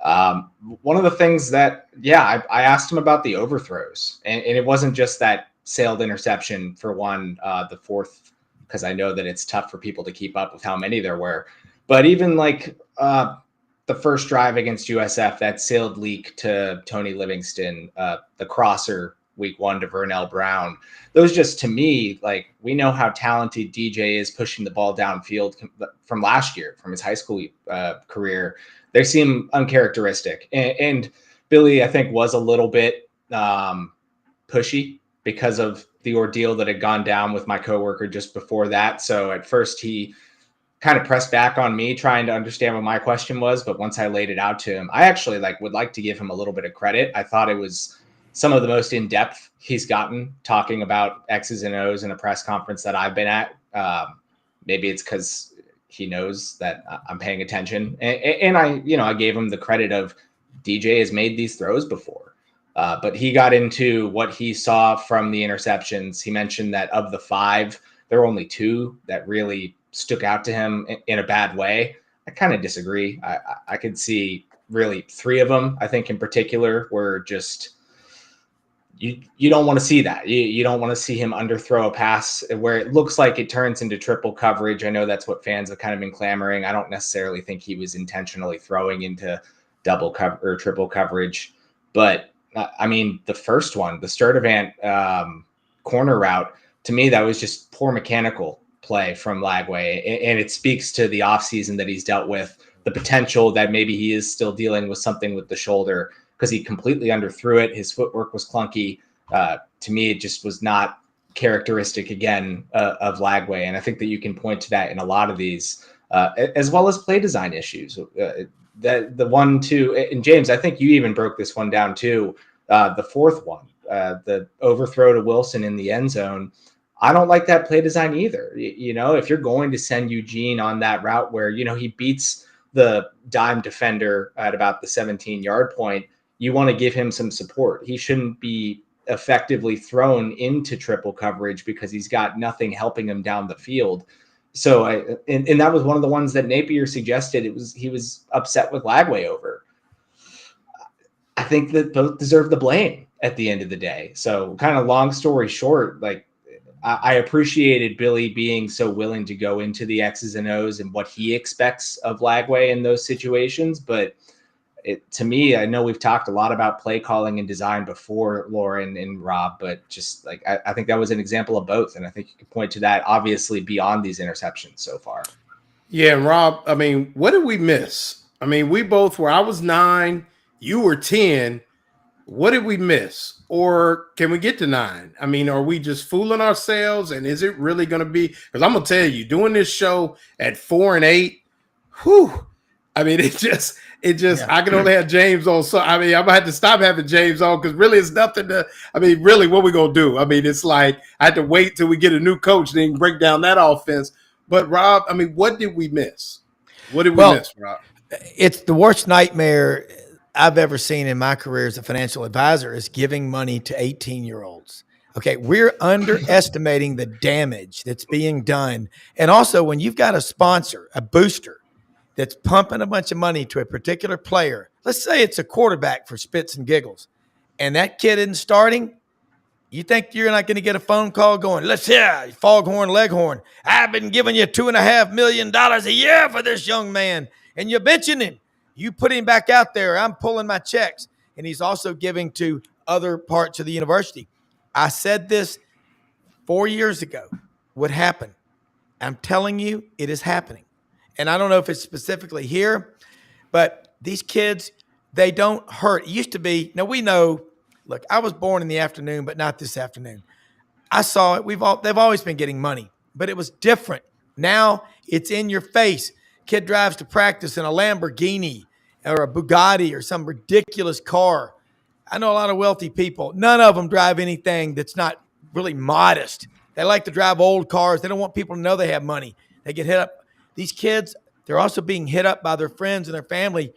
One of the things that, I asked him about the overthrows, and it wasn't just that sailed interception for one, the fourth, because I know that it's tough for people to keep up with how many there were, but even like the first drive against USF, that sailed leak to Tony Livingston, the crosser week 1 to Browne. Those just, to me, like, we know how talented DJ is pushing the ball downfield from last year, from his high school career. They seem uncharacteristic. And Billy, I think, was a little bit pushy because of the ordeal that had gone down with my coworker just before that. So at first he kind of pressed back on me trying to understand what my question was. But once I laid it out to him, I actually would like to give him a little bit of credit. I thought it was some of the most in-depth he's gotten talking about X's and O's in a press conference that I've been at. Maybe it's because he knows that I'm paying attention. And I gave him the credit of DJ has made these throws before. But he got into what he saw from the interceptions. He mentioned that of the 5, there were only 2 that really stuck out to him in a bad way. I kind of disagree. I could see really 3 of them, I think in particular, were just, you don't want to see that. You don't want to see him underthrow a pass where it looks like it turns into triple coverage. I know that's what fans have kind of been clamoring. I don't necessarily think he was intentionally throwing into double cover or triple coverage, but I mean, the first one, the Sturdivant corner route, to me, that was just poor mechanical play from Lagway. And it speaks to the offseason that he's dealt with, the potential that maybe he is still dealing with something with the shoulder because he completely underthrew it. His footwork was clunky. To me, it just was not characteristic, again, of Lagway. And I think that you can point to that in a lot of these, as well as play design issues. The 1-2, and James, I think you even broke this one down too. The fourth one, the overthrow to Wilson in the end zone, I don't like that play design either. You know, if you're going to send Eugene on that route where, you know, he beats the dime defender at about the 17-yard point, you want to give him some support. He shouldn't be effectively thrown into triple coverage because he's got nothing helping him down the field. So and that was one of the ones that Napier suggested. He was upset with Lagway over. I think that both deserve the blame at the end of the day. So kind of long story short, like I appreciated Billy being so willing to go into the X's and O's and what he expects of Lagway in those situations. But to me, I know we've talked a lot about play calling and design before, Loren and Rob, but just like I think that was an example of both. And I think you could point to that obviously beyond these interceptions so far. Yeah, and Rob, I mean, what did we miss? I mean, we both were, I was 9, you were 10. What did we miss? Or can we get to 9? I mean, are we just fooling ourselves? And is it really going to be? Because I'm going to tell you, doing this show at 4 and 8, whew. I mean, it just yeah. I can only have James on. So, I mean, I'm going to have to stop having James on because really it's nothing to, I mean, really what we going to do? I mean, it's like I had to wait till we get a new coach, then break down that offense. But, Rob, I mean, what did we miss? What did we miss, Rob? It's the worst nightmare I've ever seen in my career as a financial advisor is giving money to 18-year-olds. Okay, we're underestimating the damage that's being done. And also when you've got a sponsor, a booster, that's pumping a bunch of money to a particular player, let's say it's a quarterback for spits and giggles, and that kid isn't starting, you think you're not going to get a phone call going, let's hear, foghorn, leghorn, I've been giving you $2.5 million a year for this young man, and you're benching him. You put him back out there, I'm pulling my checks. And he's also giving to other parts of the university. I said this 4 years ago would happen. I'm telling you, it is happening. And I don't know if it's specifically here, but these kids, they don't hurt. It used to be, now we know, look, I was born in the afternoon, but not this afternoon. I saw it. They've always been getting money, but it was different. Now it's in your face. Kid drives to practice in a Lamborghini or a Bugatti or some ridiculous car. I know a lot of wealthy people. None of them drive anything that's not really modest. They like to drive old cars. They don't want people to know they have money. They get hit up. These kids, they're also being hit up by their friends and their family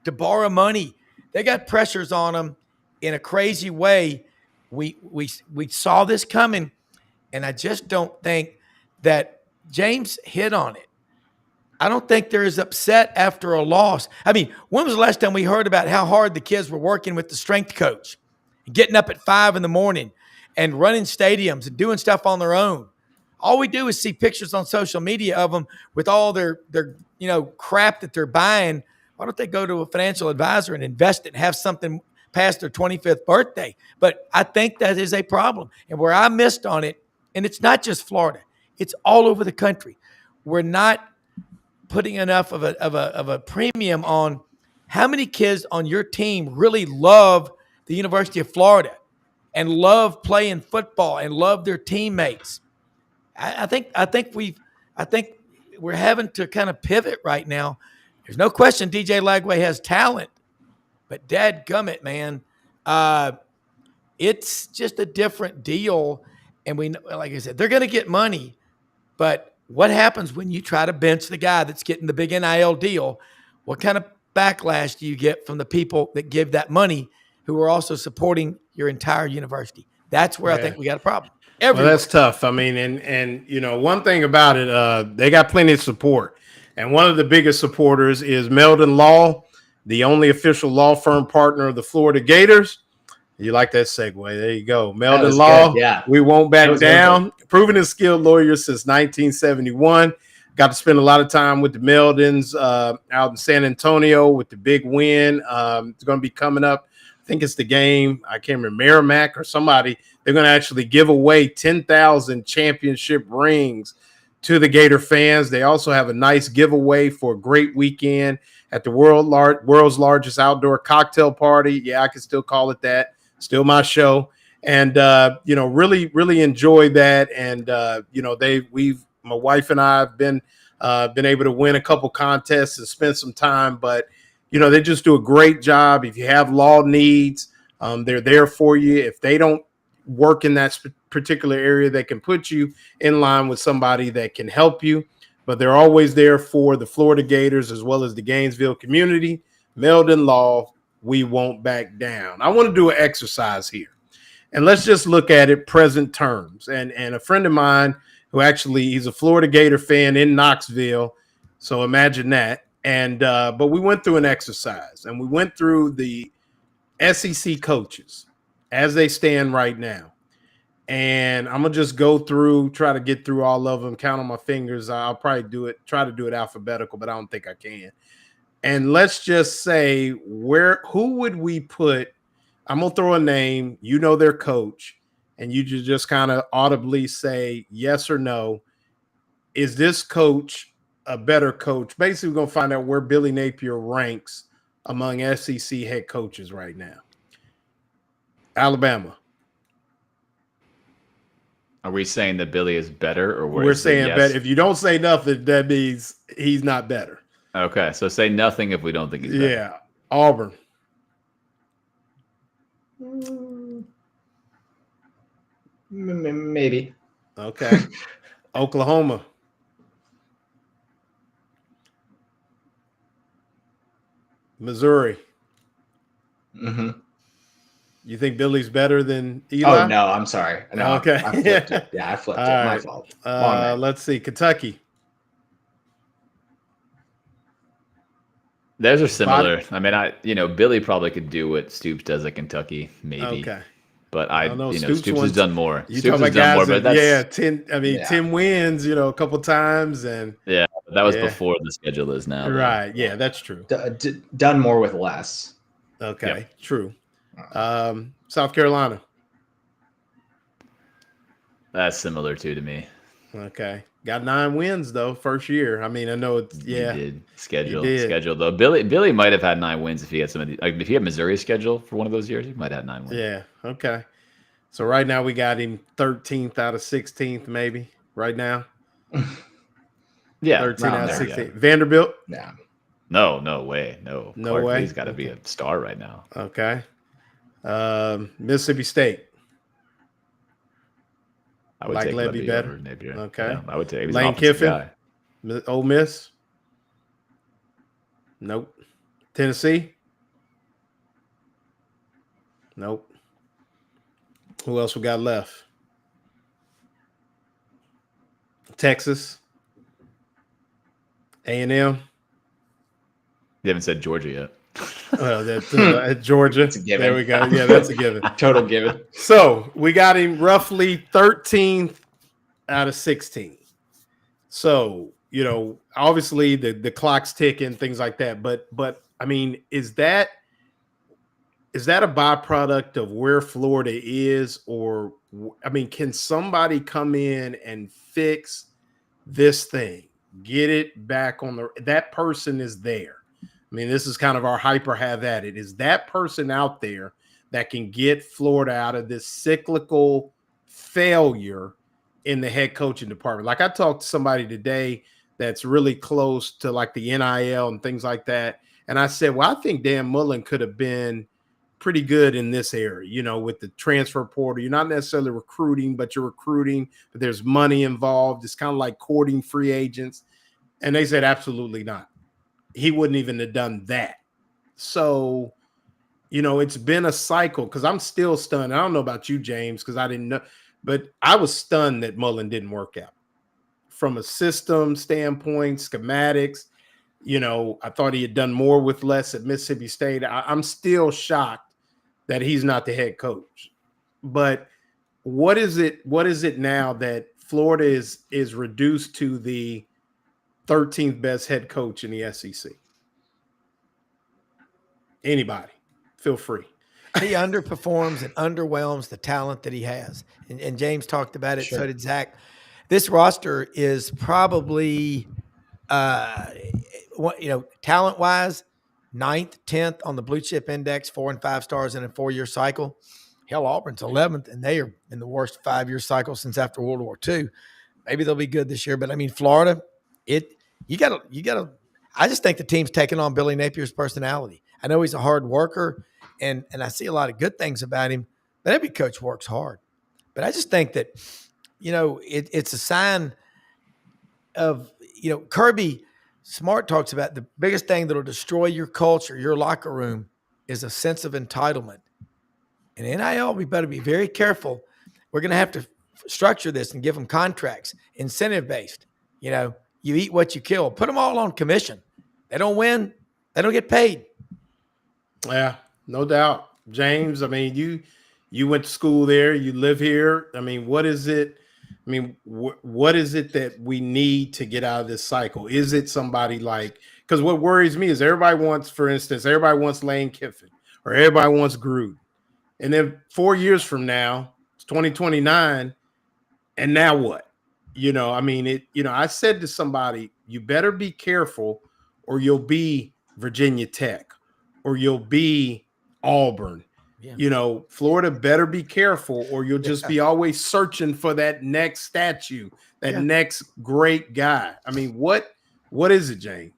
to borrow money. They got pressures on them in a crazy way. We saw this coming, and I just don't think that James hit on it. I don't think they're as upset after a loss. I mean, when was the last time we heard about how hard the kids were working with the strength coach, getting up at 5 a.m. and running stadiums and doing stuff on their own? All we do is see pictures on social media of them with all their crap that they're buying. Why don't they go to a financial advisor and invest it and have something past their 25th birthday? But I think that is a problem. And where I missed on it, and it's not just Florida, it's all over the country. We're not putting enough of a premium on how many kids on your team really love the University of Florida and love playing football and love their teammates. I think we're having to kind of pivot right now. There's no question DJ Lagway has talent, but dadgummit, man, it's just a different deal. And we, like I said, they're going to get money, but what happens when you try to bench the guy that's getting the big NIL deal? What kind of backlash do you get from the people that give that money who are also supporting your entire university? That's where I think we got a problem. Well, that's tough. I mean, and you know, one thing about it, they got plenty of support. And one of the biggest supporters is Meldon Law, the only official law firm partner of the Florida Gators. You like that segue? There you go. Meldon Law. Good. Yeah. We won't back down. Proven and skilled lawyer since 1971. Got to spend a lot of time with the Meldons out in San Antonio with the big win. It's going to be coming up. I think it's the game. I can't remember, Merrimack or somebody. They're going to actually give away 10,000 championship rings to the Gator fans. They also have a nice giveaway for a great weekend at the world's largest outdoor cocktail party. Yeah, I can still call it that. Still my show. And, you know, really, really enjoy that. And, you know, my wife and I have been able to win a couple contests and spend some time, but, you know, they just do a great job. If you have law needs, They're there for you. If they don't work in that particular area, they can put you in line with somebody that can help you. But they're always there for the Florida Gators as well as the Gainesville community. Meldon Law, we won't back down. I want to do an exercise here. And let's just look at it present terms. And a friend of mine who actually, he's a Florida Gator fan in Knoxville. So imagine that. And but we went through an exercise, and we went through the SEC coaches as they stand right now. And I'm gonna just go through, try to get through all of them, count on my fingers. I'll probably try to do it alphabetical, but I don't think I can. And let's just say who would we put? I'm gonna throw a name, you know, their coach, and you just kind of audibly say yes or no. Is this coach a better coach? Basically, we're gonna find out where Billy Napier ranks among SEC head coaches right now. Alabama. Are we saying that Billy is better, or we're saying yes? Better? If you don't say nothing, that means he's not better. Okay, so say nothing if we don't think he's better. Yeah, Auburn. Maybe. Okay. Oklahoma. Missouri. Mm-hmm. You think Billy's better than Eli? Oh, no, I'm sorry. No, okay. I flipped it. Yeah, I flipped it. Right. My fault. Let's see. Kentucky. Theirs are similar. I mean, Billy probably could do what Stoops does at Kentucky, maybe. Okay. But Stoops has done more. You Stoops talking about guys but that's 10 wins, a couple times, and yeah, that was before the schedule is now. Right. Yeah, that's true. Done more with less. Okay, yep. True. South Carolina. That's similar too to me. Okay. Got 9 wins though, first year. I mean, I know it's He did. Schedule though. Billy might have had 9 wins if he had some of the, if he had Missouri's schedule for one of those years, he might have had 9 wins. Yeah. Okay. So right now we got him 13th out of 16th, maybe. Right now. Yeah. 13 out of 16. Vanderbilt? Yeah. No way. No Clark way. He's got to be a star right now. Okay. Mississippi State. I would take Levy better. Over Napier. Okay. Yeah, I would take Lane Kiffin. Ole Miss. Nope. Tennessee. Nope. Who else we got left? Texas. A&M. You haven't said Georgia yet. Well, that's Georgia. There we go. Yeah, that's a given. Total given. So we got him roughly 13th out of 16. So, obviously the clock's ticking, things like that. But I mean, is that a byproduct of where Florida is? Or, I mean, can somebody come in and fix this thing? Get it back on that person is there. I mean, this is kind of our hyper have at it. Is that person out there that can get Florida out of this cyclical failure in the head coaching department? Like I talked to somebody today that's really close to like the NIL and things like that. And I said, well, I think Dan Mullen could have been pretty good in this area, with the transfer portal. You're not necessarily recruiting, but you're recruiting, but there's money involved. It's kind of like courting free agents. And they said, absolutely not. He wouldn't even have done that. So, it's been a cycle because I'm still stunned. I don't know about you, James, because I didn't know, but I was stunned that Mullen didn't work out from a system standpoint, schematics. I thought he had done more with less at Mississippi State. I'm still shocked that he's not the head coach. But what is it now that Florida is reduced to the 13th best head coach in the SEC? Anybody, feel free. He underperforms and underwhelms the talent that he has. And James talked about it. Sure. So did Zach. This roster is probably, talent-wise, 9th, 10th on the blue chip index, 4 and 5 stars in a 4-year cycle. Hell, Auburn's 11th, and they are in the worst 5-year cycle since after World War II. Maybe they'll be good this year, but I mean, Florida, you gotta. I just think the team's taking on Billy Napier's personality. I know he's a hard worker. and I see a lot of good things about him. But every coach works hard. But I just think that, it's a sign of, Kirby Smart talks about the biggest thing that'll destroy your culture, your locker room, is a sense of entitlement. And NIL, we better be very careful. We're going to have to structure this and give them contracts, incentive-based. You eat what you kill. Put them all on commission. They don't win, they don't get paid. Yeah, no doubt. James, I mean, you went to school there, you live here. I mean, what is it? I mean, what is it that we need to get out of this cycle? Is it somebody like, because what worries me is everybody wants, for instance, everybody wants Lane Kiffin or everybody wants Gruden. And then 4 years from now, it's 2029. And now what? I mean, I said to somebody, you better be careful or you'll be Virginia Tech or you'll be Auburn. Yeah. Florida better be careful or you'll just be always searching for that next statue, that next great guy. I mean, what is it, James?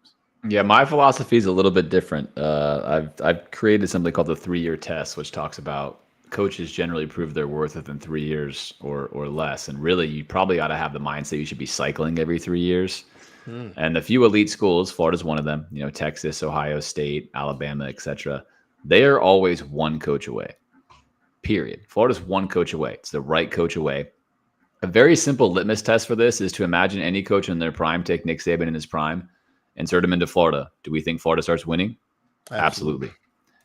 Yeah, my philosophy is a little bit different. I've created something called the 3-year test, which talks about coaches generally prove their worth within 3 years or less. And really, you probably ought to have the mindset you should be cycling every 3 years. And the few elite schools, Florida's one of them, Texas, Ohio State, Alabama, etc. They are always one coach away, period. Florida's one coach away. It's the right coach away. A very simple litmus test for this is to imagine any coach in their prime, take Nick Saban in his prime, insert him into Florida. Do we think Florida starts winning? Absolutely.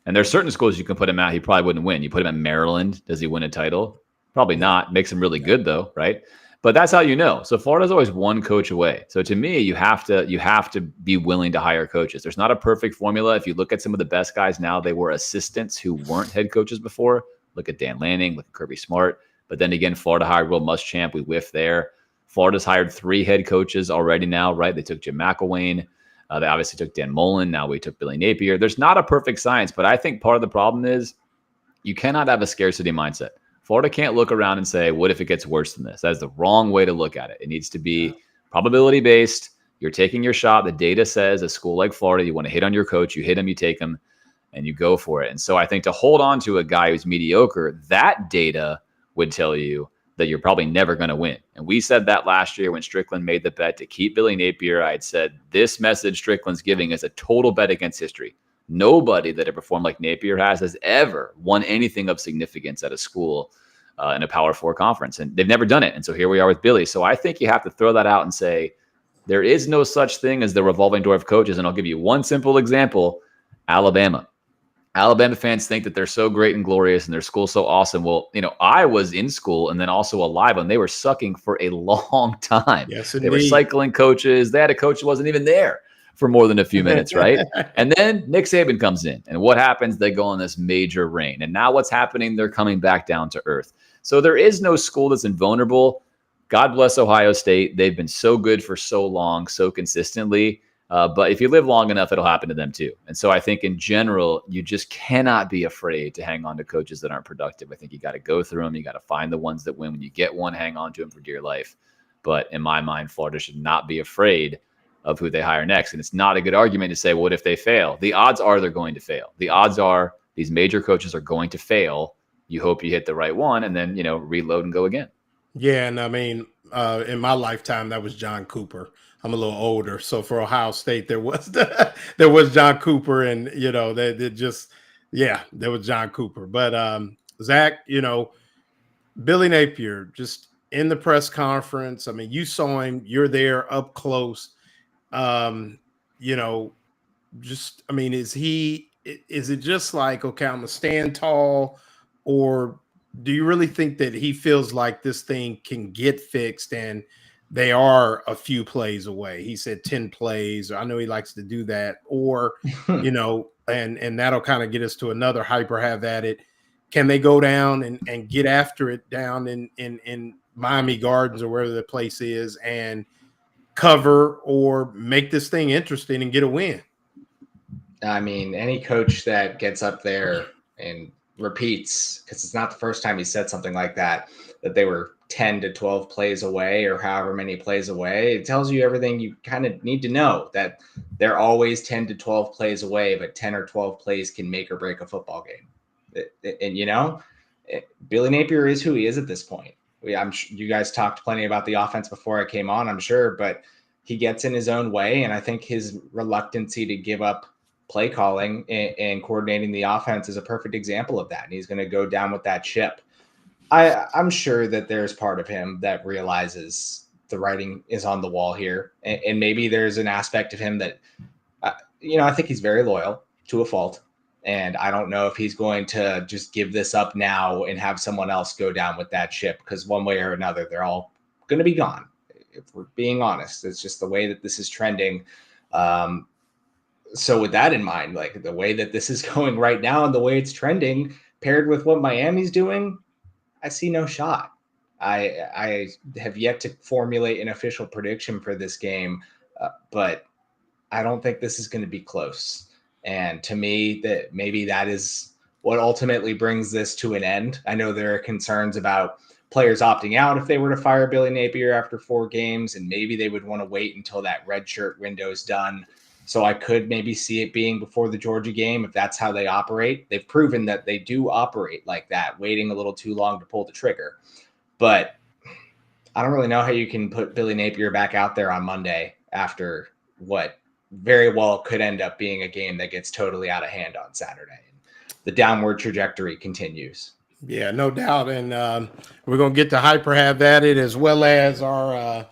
And there's certain schools you can put him at, he probably wouldn't win. You put him at Maryland, does he win a title? Probably not. Makes him really good though, right? But that's how you know. So Florida's always one coach away. So to me, you have to be willing to hire coaches. There's not a perfect formula. If you look at some of the best guys now, they were assistants who weren't head coaches before. Look at Dan Lanning, look at Kirby Smart. But then again, Florida hired Will Muschamp. We whiffed there. Florida's hired 3 head coaches already now, right? They took Jim McElwain. They obviously took Dan Mullen. Now we took Billy Napier. There's not a perfect science, but I think part of the problem is you cannot have a scarcity mindset. Florida can't look around and say, what if it gets worse than this? That is the wrong way to look at it. It needs to be probability-based. You're taking your shot. The data says a school like Florida, you want to hit on your coach. You hit him, you take him, and you go for it. And so I think to hold on to a guy who's mediocre, that data would tell you that you're probably never going to win. And we said that last year when Strickland made the bet to keep Billy Napier. I had said this message Strickland's giving is a total bet against history. Nobody that had performed like Napier has ever won anything of significance at a school in a Power 4 conference. And they've never done it. And so here we are with Billy. So I think you have to throw that out and say, there is no such thing as the revolving door of coaches. And I'll give you one simple example, Alabama. Alabama fans think that they're so great and glorious and their school's so awesome. Well, I was in school and then also alive when they were sucking for a long time. Yes, they were cycling coaches. They had a coach who wasn't even there for more than a few minutes, right? And then Nick Saban comes in. And what happens? They go on this major reign. And now what's happening? They're coming back down to earth. So there is no school that's invulnerable. God bless Ohio State. They've been so good for so long, so consistently. But if you live long enough, it'll happen to them too. And so I think in general, you just cannot be afraid to hang on to coaches that aren't productive. I think you got to go through them. You got to find the ones that win. When you get one, hang on to them for dear life. But in my mind, Florida should not be afraid of who they hire next. And it's not a good argument to say, well, what if they fail? The odds are they're going to fail. The odds are these major coaches are going to fail. You hope you hit the right one and then, reload and go again. Yeah. And I mean, in my lifetime, that was John Cooper. I'm a little older. So for Ohio State, there was John Cooper and, there was John Cooper. But Zach, Billy Napier just in the press conference. I mean, you saw him, you're there up close. Is it just like, okay, I'm gonna stand tall, or do you really think that he feels like this thing can get fixed and they are a few plays away? He said 10 plays. I know he likes to do that, or, and that'll kind of get us to another hyper have at it. Can they go down and get after it down in Miami Gardens or wherever the place is and cover or make this thing interesting and get a win? I mean, any coach that gets up there and repeats, because it's not the first time he said something like that they were 10 to 12 plays away or however many plays away, it tells you everything you kind of need to know, that they're always 10 to 12 plays away, but 10 or 12 plays can make or break a football game. And Billy Napier is who he is at this point. You guys talked plenty about the offense before I came on, I'm sure, but he gets in his own way. And I think his reluctancy to give up play calling and coordinating the offense is a perfect example of that. And he's going to go down with that ship. I'm sure that there's part of him that realizes the writing is on the wall here. And maybe there's an aspect of him that, I think he's very loyal to a fault. And I don't know if he's going to just give this up now and have someone else go down with that ship, because one way or another, they're all going to be gone. If we're being honest, it's just the way that this is trending. So with that in mind, like the way that this is going right now and the way it's trending paired with what Miami's doing, I see no shot. I have yet to formulate an official prediction for this game, but I don't think this is going to be close. And to me, that maybe that is what ultimately brings this to an end. I know there are concerns about players opting out if they were to fire Billy Napier after 4 games, and maybe they would want to wait until that red shirt window is done. So I could maybe see it being before the Georgia game if that's how they operate. They've proven that they do operate like that, waiting a little too long to pull the trigger. But I don't really know how you can put Billy Napier back out there on Monday after what very well could end up being a game that gets totally out of hand on Saturday. The downward trajectory continues. Yeah, no doubt. And we're going to get to Hyper Have At It as well as our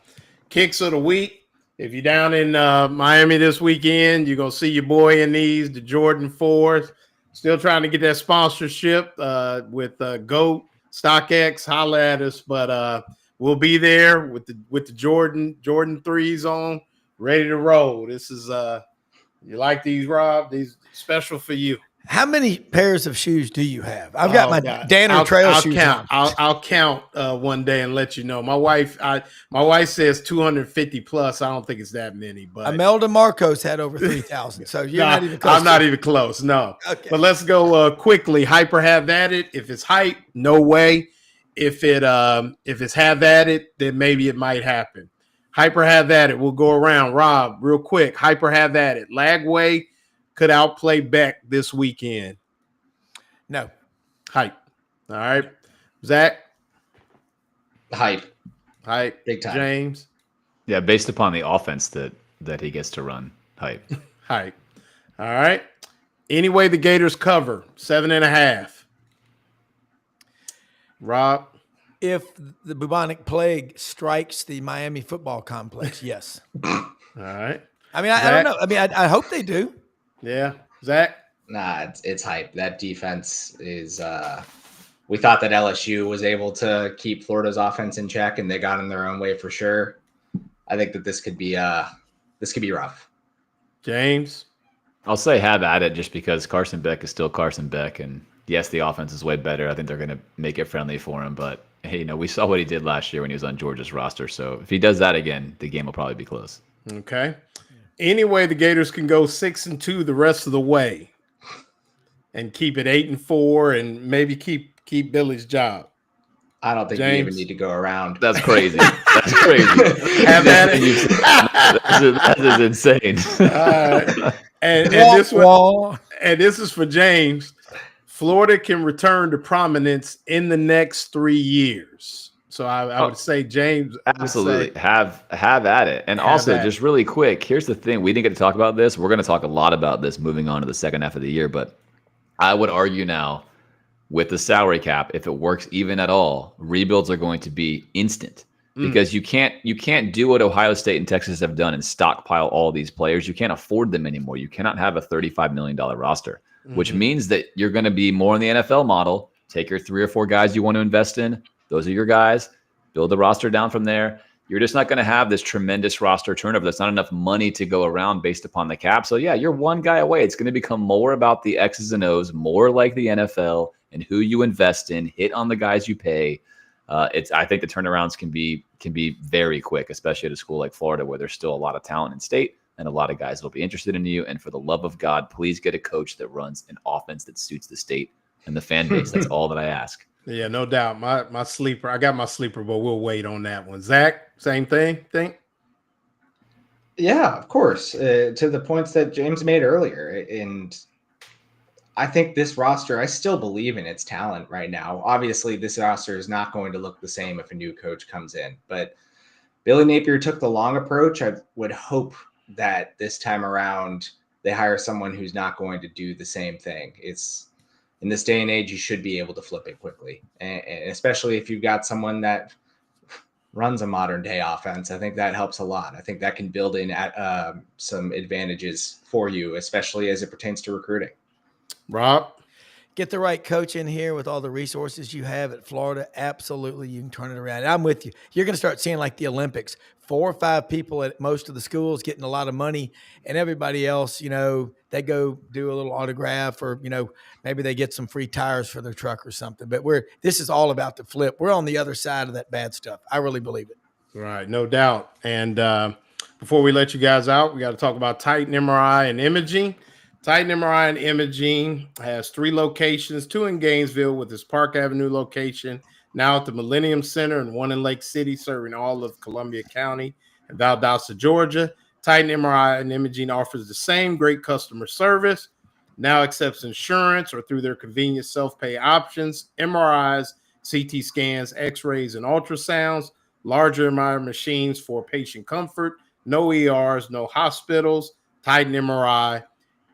kicks of the week. If you're down in Miami this weekend, you're going to see your boy in these, the Jordan 4s. Still trying to get that sponsorship with GOAT, StockX, holla at us. But we'll be there with the Jordan 3s on, ready to roll. This is you like these, Rob? These special for you. How many pairs of shoes do you have? I've got my Danner trail shoes. I'll count one day and let you know. My wife says 250 plus. I don't think it's that many, but Imelda Marcos had over 3,000. So you're not even close. I'm not even close. No. Okay. But let's go quickly. Hyper Have At It. If it's hype, no way. If it's have at it, then maybe it might happen. Hyper Have At It. We'll go around. Rob, real quick. Hyper Have At It. Lagway could outplay Beck this weekend. No. Hype. All right. Zach? Hype. Big time. James? Yeah, based upon the offense that he gets to run. Hype. Hype. All right. Anyway, the Gators cover 7.5. Rob? If the bubonic plague strikes the Miami football complex, yes. All right. I mean, I don't know. I mean, I hope they do. Yeah. Zach? Nah, it's hype. That defense is we thought that LSU was able to keep Florida's offense in check, and they got in their own way for sure. I think that this could be rough. James? I'll say have at it just because Carson Beck is still Carson Beck, and yes, the offense is way better. I think they're going to make it friendly for him, but hey, we saw what he did last year when he was on Georgia's roster. So if he does that again, the game will probably be close. Okay. Anyway, the Gators can go 6-2 the rest of the way and keep it 8-4 and maybe keep Billy's job. I don't think James? you even need to go around. That's crazy. That's crazy. Have at it. That is insane. And this is for James. Florida can return to prominence in the next 3 years. So I would say James. Absolutely. Have at it. And also, just really quick, here's the thing. We didn't get to talk about this. We're going to talk a lot about this moving on to the second half of the year. But I would argue now with the salary cap, if it works even at all, rebuilds are going to be instant. Because you can't do what Ohio State and Texas have done and stockpile all these players. You can't afford them anymore. You cannot have a $35 million roster, which means that you're going to be more in the NFL model. Take your 3 or 4 guys you want to invest in. Those are your guys. Build the roster down from there. You're just not going to have this tremendous roster turnover. That's not enough money to go around based upon the cap. So, yeah, you're one guy away. It's going to become more about the X's and O's, more like the NFL and who you invest in, hit on the guys you pay. I think the turnarounds can be very quick, especially at a school like Florida where there's still a lot of talent in state and a lot of guys that will be interested in you. And for the love of God, please get a coach that runs an offense that suits the state and the fan base. That's all that I ask. Yeah, no doubt. My sleeper, I got my sleeper, but we'll wait on that one. Zach, same thing, think? Yeah, of course. To the points that James made earlier. And I think this roster, I still believe in its talent right now. Obviously, this roster is not going to look the same if a new coach comes in, but Billy Napier took the long approach. I would hope that this time around they hire someone who's not going to do the same thing. It's in this day and age, you should be able to flip it quickly, and especially if you've got someone that runs a modern day offense. I think that helps a lot. I think that can build in some advantages for you, especially as it pertains to recruiting. Rob? Get the right coach in here with all the resources you have at Florida. Absolutely, you can turn it around. And I'm with you. You're going to start seeing like the Olympics, 4 or 5 people at most of the schools getting a lot of money, and everybody else, you know, they go do a little autograph, or, you know, maybe they get some free tires for their truck or something. But this is all about the flip. We're on the other side of that bad stuff. I really believe it. Right, no doubt. And before we let you guys out, we got to talk about Titan MRI and Imaging. Titan MRI and Imaging has 3 locations, 2 in Gainesville with its Park Avenue location, now at the Millennium Center, and 1 in Lake City, serving all of Columbia County and Valdosta, Georgia. Titan MRI and Imaging offers the same great customer service, now accepts insurance or through their convenient self-pay options, MRIs, CT scans, x-rays, and ultrasounds, larger MRI machines for patient comfort, no ERs, no hospitals. Titan MRI,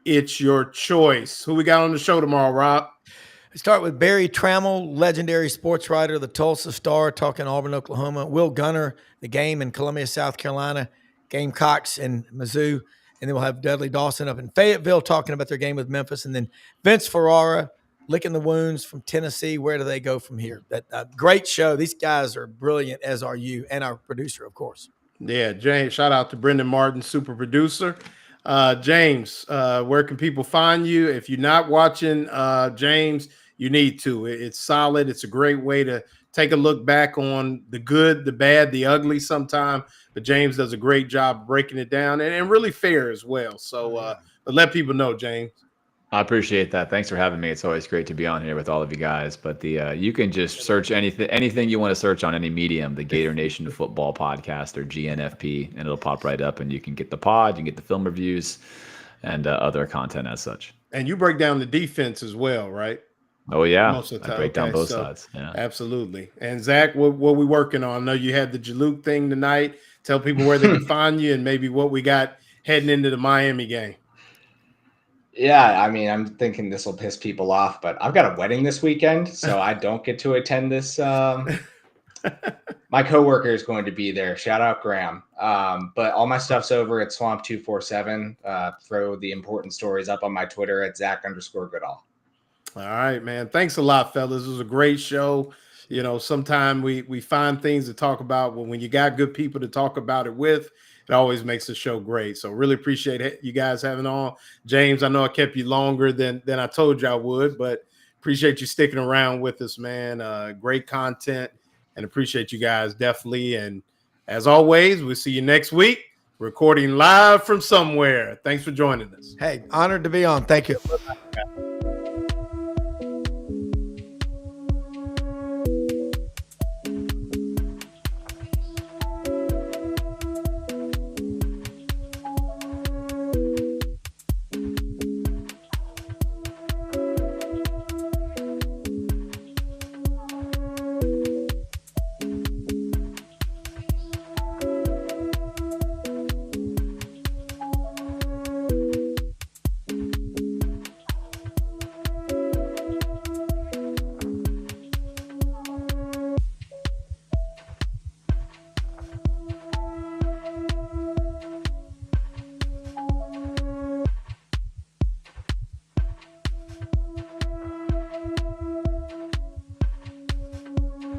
it's your choice. Who we got on the show tomorrow, Rob? We start with Barry Trammell, legendary sports writer, the Tulsa Star, talking Auburn, Oklahoma. Will Gunner, the game in Columbia, South Carolina, Gamecocks and Mizzou. And then we'll have Dudley Dawson up in Fayetteville talking about their game with Memphis. And then Vince Ferrara, licking the wounds from Tennessee. Where do they go from here? That great show. These guys are brilliant, as are you, and our producer, of course. Yeah, James, shout out to Brendan Martin, super producer. James, where can people find you? If you're not watching James, you need to. It's solid. It's a great way to take a look back on the good, the bad, the ugly sometime. But James does a great job breaking it down and really fair as well. So but let people know, James. I appreciate that. Thanks for having me. It's always great to be on here with all of you guys. But you can just search anything you want to search on any medium, the Gator Nation Football Podcast or GNFP, and it'll pop right up, and you can get the pod, you can get the film reviews, and other content as such. And you break down the defense as well, right? Oh yeah, most of the time. I break down both sides. Yeah, absolutely. And Zach, what we working on? I know you had the Jaluk thing tonight. Tell people where they can find you and maybe what we got heading into the Miami game. Yeah, I mean, I'm thinking this will piss people off, but I've got a wedding this weekend, so I don't get to attend this. My coworker is going to be there. Shout out Graham. But all my stuff's over at Swamp247. Throw the important stories up on my Twitter at Zach_Goodall. All right, man. Thanks a lot, fellas. It was a great show. You know, sometimes we find things to talk about, but when you got good people to talk about it with, it always makes the show great. So really appreciate you guys having on. James, I know I kept you longer than I told you I would, but appreciate you sticking around with us, man. Great content, and appreciate you guys definitely. And as always, we'll see you next week, recording live from somewhere. Thanks for joining us. Hey, honored to be on. Thank you.